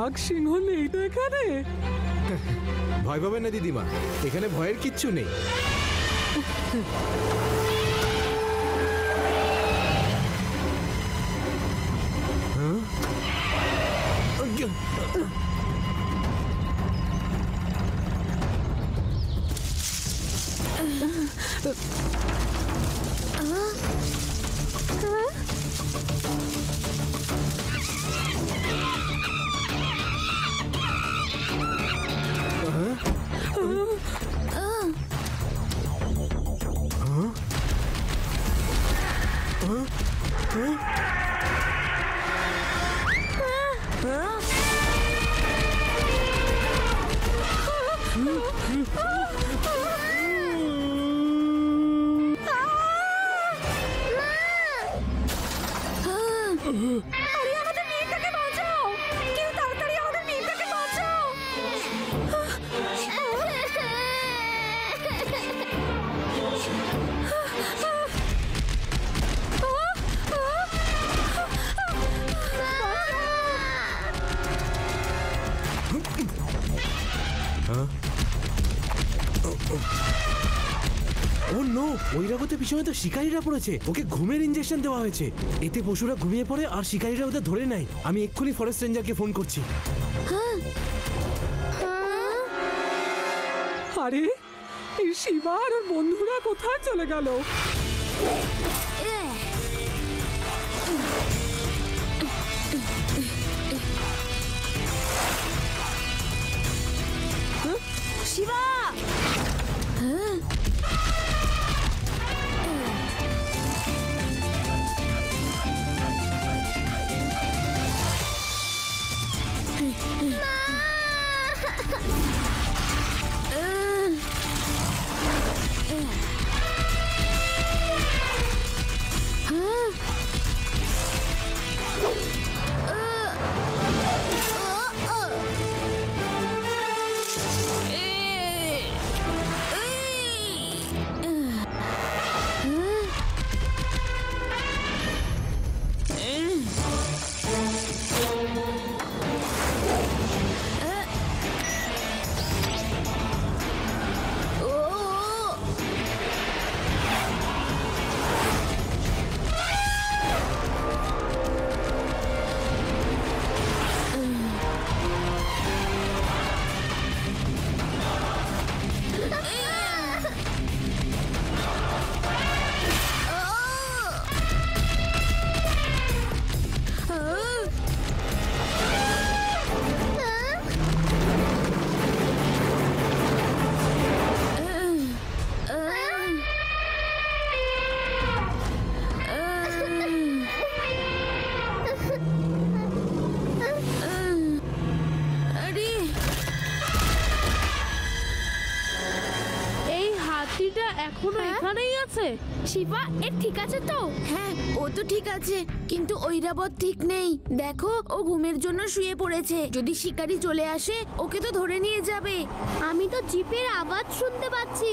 বাঘ সিংহ নেই তো এখানে? ভয় পাবেন না দিদিমা, এখানে ভয়ের কিচ্ছু নেই। ঐরাবতের পিছনে তো শিকারীরা পড়েছে। ওকে ঘুমের ইনজেকশন দেওয়া হয়েছে। এতে পশুরা ঘুমিয়ে পড়ে আর শিকারীরা ওদের ধরে নেয়। আমি এক্ষুনি ফরেস্ট রেঞ্জারকে ফোন করছি। আরে এই শিবা আর ওর বন্ধুরা কোথায় চলে গেল? শিবা! শিবা, এর ঠিক আছে তো? হ্যাঁ, ও তো ঠিক আছে, কিন্তু ঐরাবত ঠিক নেই। দেখো, ও ঘুমের জন্য শুয়ে পড়েছে। যদি শিকারী চলে আসে, ওকে তো ধরে নিয়ে যাবে। আমি তো জিপের আওয়াজ শুনতে পাচ্ছি।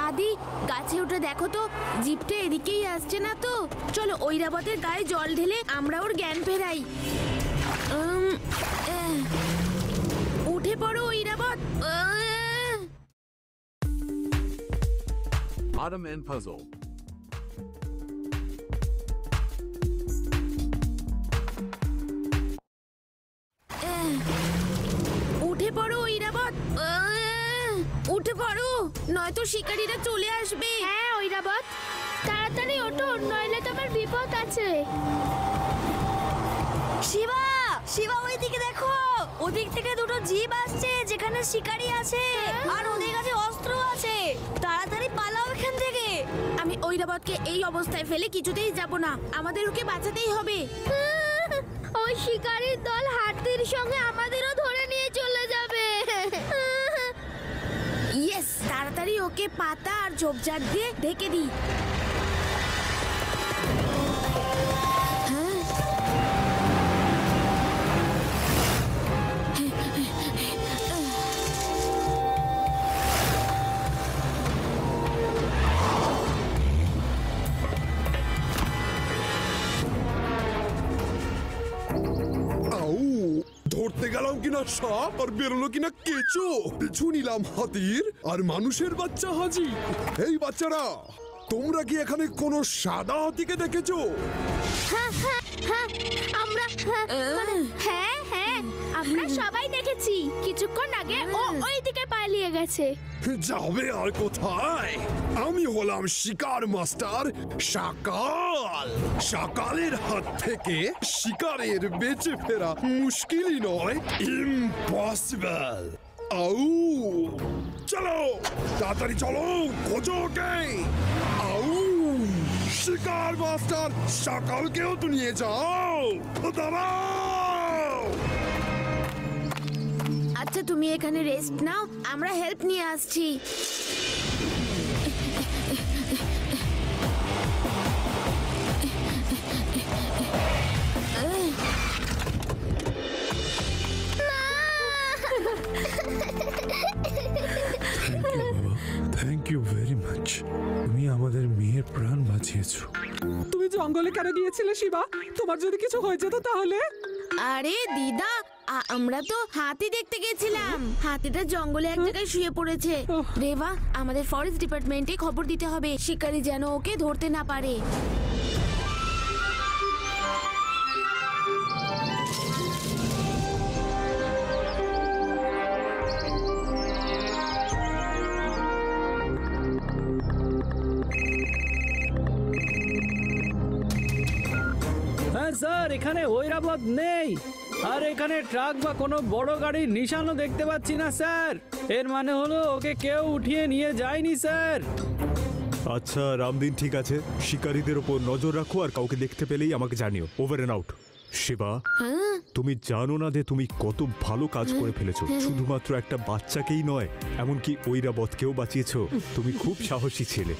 আদি, গাছে উঠে দেখো তো, জিপটা এদিকেই আসছে না তো। চলো ঐরাবতের গায়ে জল ঢেলে আমরা ওর জ্ঞান ফেরাই। উঠে পড়ো ঐরাবত। Autumn and Puzzle. উঠে পড়ো ঐরাবত, উঠে পড়ো, নয়তো শিকারীরা চলে আসবে। হ্যাঁ ঐরাবত, তাড়াতাড়ি ওঠো, নইলে তোমার বিপদ আছে। শিবা, শিবা ওইদিকে দেখো, ওদিক থেকে দুটো জিপ আসছে যেখানে শিকারী আছে আর ওদের কাছে অস্ত্র আছে। তাড়াতাড়ি পালাও এখান থেকে। আমি ঐরাবতকে এই অবস্থায় ফেলে কিছুতেই যাব না, আমাদের ওকে বাঁচাতেই হবে। ওই শিকারীর দল হাতির সঙ্গে আমাদেরও ধরে নিয়ে চলে যাবে। ইয়েস, তাড়াতাড়ি ওকে পাতা আর ঝোপঝাড় দিয়ে ঢেকে দিই। ধরতে গেলাম কিনা সাপ আর বেরোলো কিনা কেঁচো। পিছু নিলাম হাতির আর মানুষের বাচ্চা হাজি। এই বাচ্চারা, তোমরা কি এখানে কোনো সাদা হাতিকে দেখেছো? আমরা আমরা সবাই দেখেছি। কিছুক্ষণ আগে ও ওই দিকে পালিয়ে গেছে। যাবে আর কোথায়? আমি হলাম শিকার মাস্টার শাকাল। শাকালের হাত থেকে শিকারের বেঁচে ফেরা মুশকিলই নয়, ইম্পসিবল। আউ, চলো তাড়াতাড়ি চলো, খোঁজো ওকে। আউ, শিকার মাস্টার শাকালকেও তো নিয়ে যাও। দাঁড়াও। আচ্ছা, তুমি এখানে রেস্ট নাও, আমরা হেল্প নিয়ে আসছি। Thank you very much. তুমি আমাদের মেয়ের প্রাণ বাঁচিয়েছো। তুমি জঙ্গলে কেন গিয়েছিলে শিবা? তোমার যদি কিছু হয়ে যেত তাহলে? আরে দিদা, আমরা তো হাতি দেখতে গেছিলাম। হাতিটা জঙ্গলে এক জায়গায় শুয়ে পড়েছে। রেবা, আমাদের ফরেস্ট ডিপার্টমেন্টে খবর দিতে হবে, শিকারী যেন ওকে ধরতে না পারে। হ্যাঁ স্যার, এখানে ঐরাবত নেই। আর এখানে ট্রাক বা কোনো বড় গাড়ির নিশানও দেখতে পাচ্ছি না স্যার। এর মানে হলো ওকে কেউ উঠিয়ে নিয়ে যায়নি স্যার। আচ্ছা রামদিন, ঠিক আছে, শিকারীদের উপর নজর রাখো আর কাউকে দেখতে পেলেই আমাকে জানিও। Over and out. শিবা, তুমি জানো না যে তুমি কত ভালো কাজ করে ফেলেছো। শুধুমাত্র একটা বাচ্চাকেই নয়, এমনকি ঐরাবতকেও বাঁচিয়েছো। তুমি খুব সাহসী ছেলে।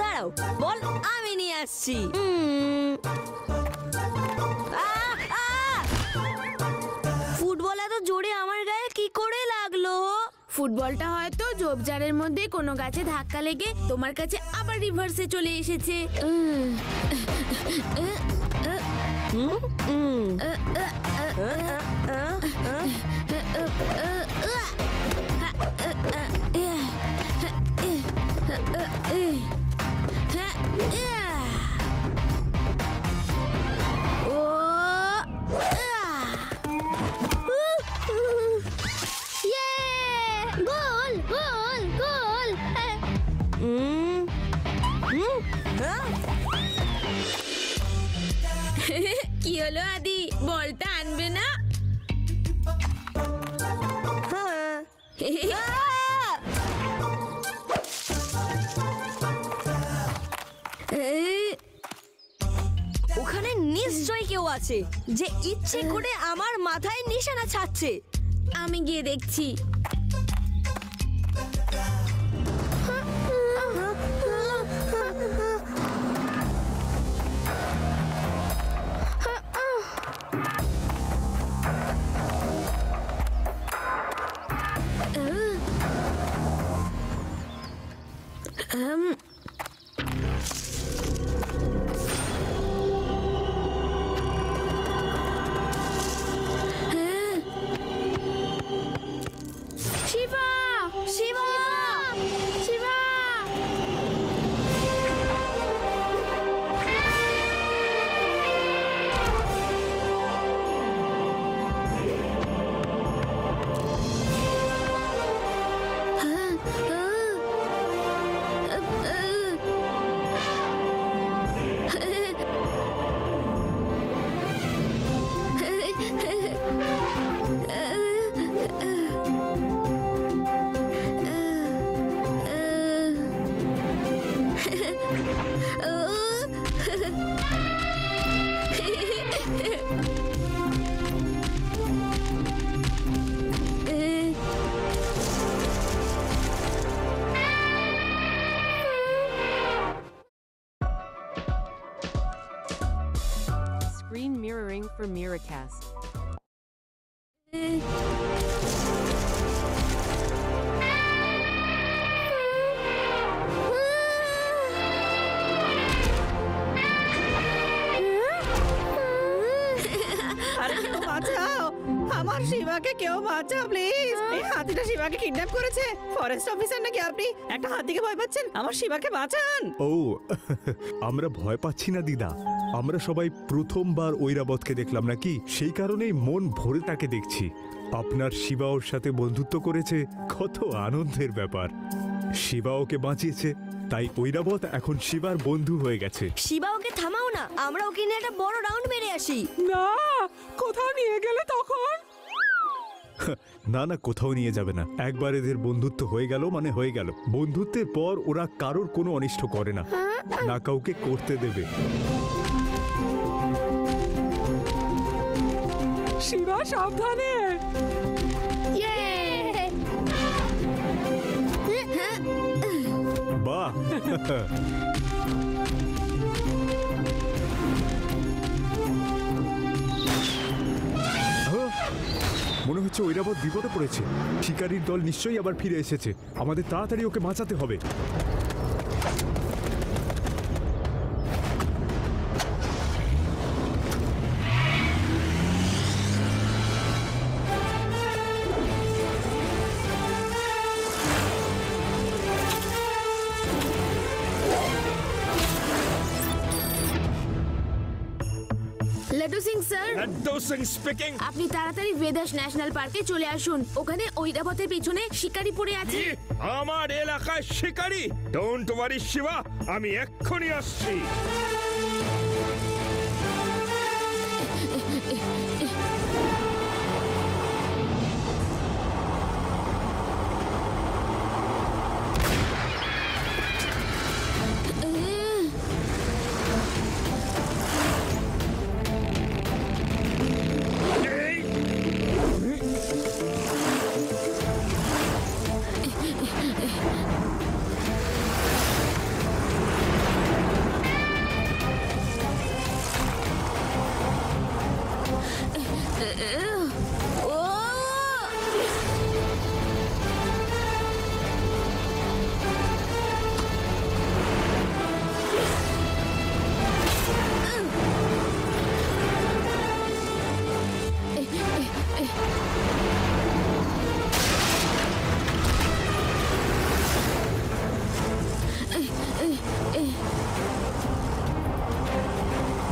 দাঁড়াও, বল আমি নিয়ে আসছি। ফুটবল এত জোরে আমার গায়ে কি করে লাগলো? ফুটবলটা হয়তো ঝোপঝাড়ের মধ্যে কোনো গাছে ধাক্কা লেগে তোমার কাছে আবার রিভার্সে চলে এসেছে। কি হলো আদি, বলটা আনবে না? ওখানে নিশ্চয়ই কেউ আছে যে ইচ্ছে করে আমার মাথায় নিশানা ছাড়ছে। আমি গিয়ে দেখছি। Shiba, Shiba, Shiba. Screen mirroring for Miracast. আমার শিবাকে কেউ বাঁচাও প্লিজ। এই হাতিটা শিবাকে কিডন্যাপ করেছে। ফরেস্ট অফিসার নাকি আপনি? একটা হাতিকে ভয় পাচ্ছেন? আমার শিবাকে বাঁচান। ও আমরা ভয় পাচ্ছি না দিদা, আমরা সবাই প্রথমবার ঐরাবতকে দেখলাম নাকি, সেই কারণেই মন ভরে তাকে দেখছি। আপনার শিবা ওর সাথে বন্ধুত্ব করেছে, কত আনন্দের ব্যাপার। শিবা ওকে বাঁচিয়েছে, তাই ঐরাবত এখন শিবার বন্ধু হয়ে গেছে। শিবা ওকে থামাও না, আমরা ওকে নিয়ে একটা বড় রাউন্ড মেরে আসি। না, কোথাও নিয়ে গেলে তখন? না না, কোথাও নিয়ে যাবে না। একবার এদের বন্ধুত্ব হয়ে গেল মানে হয়ে গেল। বন্ধুত্বের পর ওরা কারোর কোনো অনিষ্ট করে না, না কাউকে করতে দেবে। শিবা সাবধানে। বাহ মনে হচ্ছে ঐরাবত বিপদে পড়েছে। শিকারীর দল নিশ্চয়ই আবার ফিরে এসেছে, আমাদের তাড়াতাড়ি ওকে বাঁচাতে হবে। Laddu Singh sir, Laddu Singh speaking. আপনি তাড়াতাড়ি বেদাস ন্যাশনাল পার্কে চলে আসুন। ওখানে ঐরাবতের পিছনে শিকারি পড়ে আছে। আমার এলাকায় শিকারি? ডোন্ট ওয়ারি শিবা, আমি এক্ষুনি আসছি।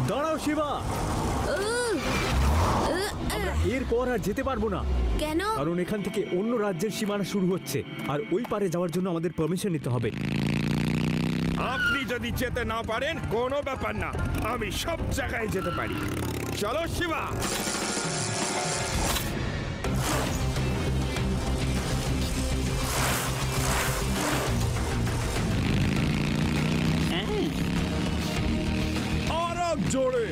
দাঁড়াও শিবা, আমরা এরপর আর যেতে পারবো না। কেন? কারণ এখান থেকে অন্য রাজ্যের সীমানা শুরু হচ্ছে, আর ওই পারে যাওয়ার জন্য আমাদের পারমিশন নিতে হবে। আপনি যদি যেতে না পারেন কোনো ব্যাপার না, আমি সব জায়গায় যেতে পারি। চলো শিবা। আর জোরে।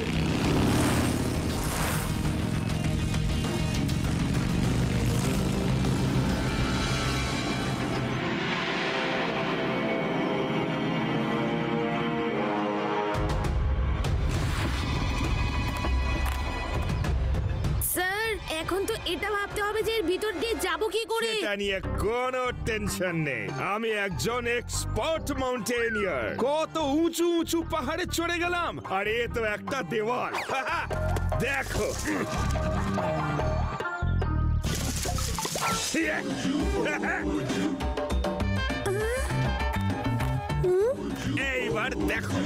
স্যার, এখন তো এটা ভাবতে হবে যে এর ভিতর দিয়ে যাবো কি করে। এটা নিয়ে কোনো টেনশন নেই, আমি একজন এক্সপার্ট মাউন্টেনিয়ার। কত উঁচু উঁচু পাহাড়ে চড়ে গেলাম, আর এ তো একটা দেওয়াল। দেখো, এইবার দেখো।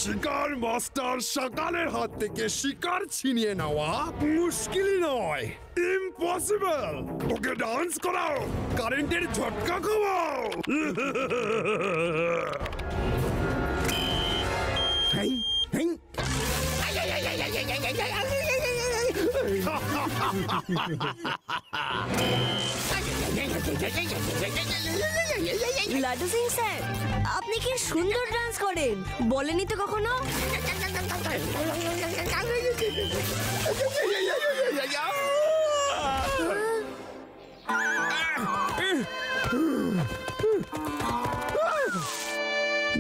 শিকার মাস্টার সকালের হাত থেকে শিকার ছিনিয়ে নেওয়া মুশকিলই নয়, ইম্পসিবল। ওকে ডান্স করাও, কারেন্টের ঝটকা খাওয়াও। লাড্ডু সিং স্যার, আপনি কি সুন্দর ডান্স করেন, বলেনি তো কখনো।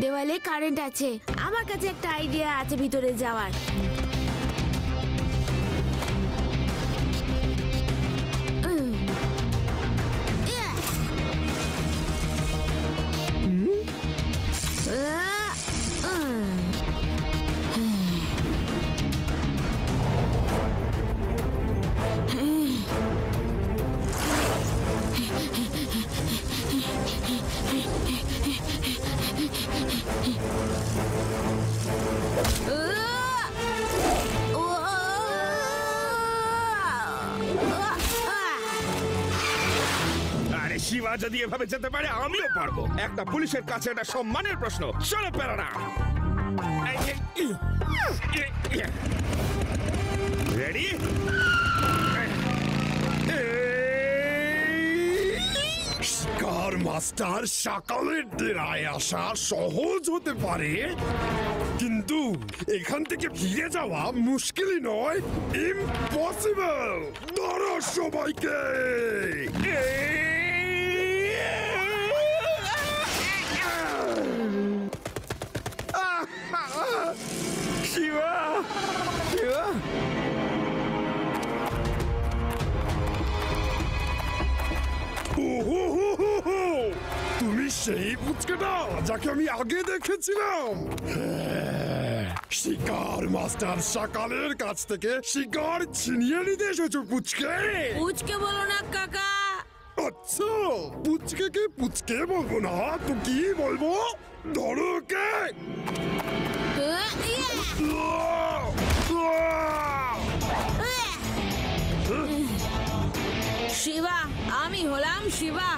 দেওয়ালে কারেন্ট আছে, আমার কাছে একটা আইডিয়া আছে ভিতরে যাওয়ার। শিবা যদি এভাবে যেতে পারে আমিও পারবো। একটা পুলিশের কাছে এটা সম্মানের প্রশ্ন। চলো প্যারাডা। রেডি? শিকার মাস্টার সকালের ডেরায় আসা সহজ হতে পারে, কিন্তু এখান থেকে ফিরে যাওয়া মুশকিলই নয়, ইম্পসিবল। ধরো সবাইকে। শিবা, শিবা। তুমি সেই পুচকেটা যাকে আমি আগে দেখেছিলাম। শিকার মাস্টার সকালের কাছ থেকে শিকার ছিনিয়ে নিতে এসেছো পুচকে। পুচকে বলো না কাকা। আচ্ছা, পুচকে পুচকে বলবো না তো কি বলবো? ধরো কে। শিবা, আমি হলাম শিবা।